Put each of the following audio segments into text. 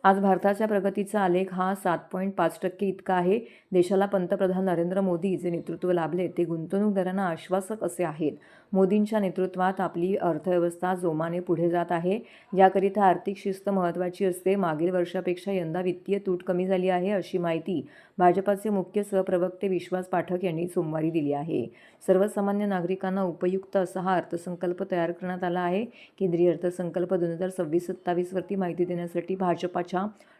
आज भारताच्या प्रगतीचा आलेख हा 7.5% इतका आहे। देशाला पंतप्रधान नरेंद्र मोदी जे नेतृत्व लाभले ते गुंतवणूकदारांना आश्वासक असे आहेत। मोदींच्या नेतृत्वात आपली अर्थव्यवस्था जोमाने पुढे जात आहे। याकरिता आर्थिक शिस्त महत्त्वाची असते। मागील वर्षापेक्षा यंदा वित्तीय तूट कमी झाली आहे, अशी माहिती भाजपाचे मुख्य सहप्रवक्ते विश्वास पाठक यांनी सोमवारी दिली आहे। सर्वसामान्य नागरिकांना उपयुक्त असा हा अर्थसंकल्प तयार करण्यात आला आहे। केंद्रीय अर्थसंकल्प 2026-27 वरती माहिती देण्यासाठी भाजपाच्या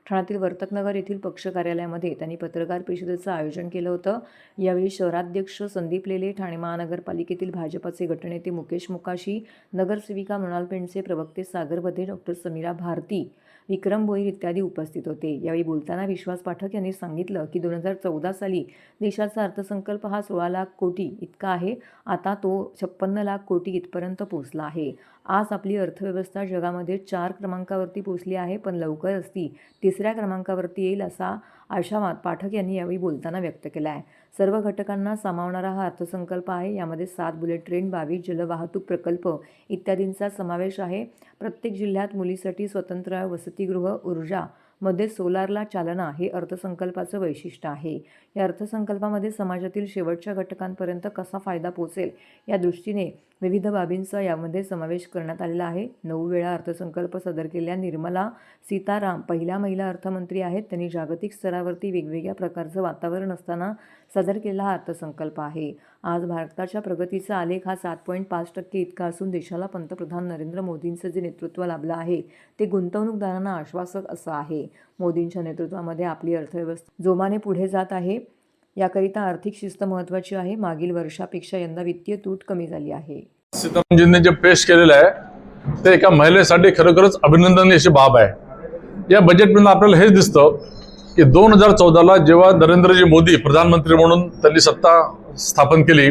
ठाण्यातील वर्तकनगर येथील पक्ष कार्यालयामध्ये त्यांनी पत्रकार परिषदेचं आयोजन केलं होतं। यावेळी शहराध्यक्ष संदीप लेले, ठाणे महानगरपालिकेतील भाजपाचे गटनेते मुकेश मुकाशी, नगरसेविका मृणाल पेंडसे, प्रवक्ते सागर बधे, डॉक्टर समीरा भारती, विक्रम भोईर इत्यादी उपस्थित होते। यावेळी बोलताना विश्वास पाठक यांनी सांगितलं की 2014 साली देशाचा अर्थसंकल्प हा 16 लाख कोटी इतका आहे। आता तो 56 लाख कोटी इथपर्यंत पोहोचला आहे। आज आपली अर्थव्यवस्था जगामध्ये 4 क्रमांकावरती पोहोचली आहे, पण लवकरच ती 3ऱ्या क्रमांकावरती येईल असा आशावाद पाठक यांनी यावेळी बोलताना व्यक्त केला आहे। सर्व घटकांना सामावणारा हा अर्थसंकल्प आहे। यामध्ये 7 बुलेट ट्रेन, 22 जलवाहतूक प्रकल्प इत्यादींचा समावेश आहे। प्रत्येक जिल्ह्यात मुलीसाठी स्वतंत्र वसतिगृह, ऊर्जा मध्ये सोलारला चालना हे अर्थसंकल्पाचं वैशिष्ट्य आहे। या अर्थसंकल्पामध्ये समाजातील शेवटच्या घटकांपर्यंत कसा फायदा पोहोचेल या दृष्टीने विविध बाबींचा यामध्ये समावेश करण्यात आलेला आहे। 9 वेळा अर्थसंकल्प सादर केलेल्या निर्मला सीताराम पहिल्या महिला अर्थमंत्री आहेत। त्यांनी जागतिक स्तरावरती वेगवेगळ्या प्रकारचं वातावरण असताना सादर केलेला हा अर्थसंकल्प आहे। आज भारताच्या प्रगतीचा आलेख हा 7.5% इतका असून देशाला पंतप्रधान नरेंद्र मोदींचं जे नेतृत्व लाभलं आहे ते गुंतवणूकदारांना आश्वासक असं आहे। मोदींच्या नेतृत्वामध्ये आपली अर्थव्यवस्था जोमाने पुढे जात आहे। याकरिता आर्थिक शिस्त महत्त्वाची आहे। मागील वर्षापेक्षा यंदा वित्तीय तूट कमी झाली आहे। सीतारामजींनी जे पेश केलेलं आहे ते एका महिलेसाठी खरोखरच अभिनंदनीय अशी बाब आहे। या बजेटमधून आपल्याला हेच दिसतं की 2014ला जेव्हा नरेंद्रजी मोदी प्रधानमंत्री म्हणून त्यांनी सत्ता स्थापन केली,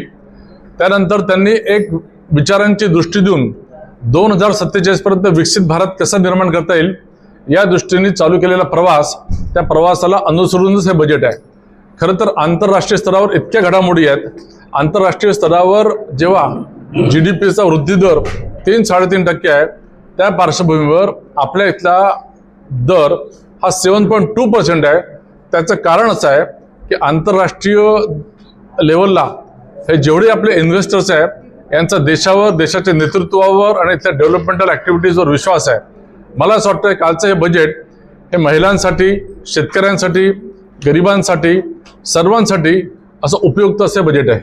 त्यानंतर त्यांनी एक विचारांची दृष्टी देऊन 2047 पर्यंत विकसित भारत कसा निर्माण करता येईल या दृष्टीने चालू केलेला प्रवास, त्या प्रवासाला अनुसरूनच हे बजेट आहे। खरं तर आंतरराष्ट्रीय स्तरावर इतक्या घडामोडी आहेत। आंतरराष्ट्रीय स्तरावर जेव्हा GDPचा वृद्धी दर 3-3.5% आहे, त्या पार्श्वभूमीवर आपल्या इथला दर हा 7.2% आहे। त्याचं कारण असं आहे की आंतरराष्ट्रीय लेवलला हे जेवढे आपले इन्व्हेस्टर्स आहेत यांचा देशावर, देशाच्या नेतृत्वावर आणि त्या डेव्हलपमेंटल ॲक्टिव्हिटीजवर विश्वास आहे। मला असं वाटतं कालचं हे बजेट हे महिलांसाठी, शेतकऱ्यांसाठी, गरिबांसाठी, सर्वांसाठी असं उपयुक्त असे बजेट आहे।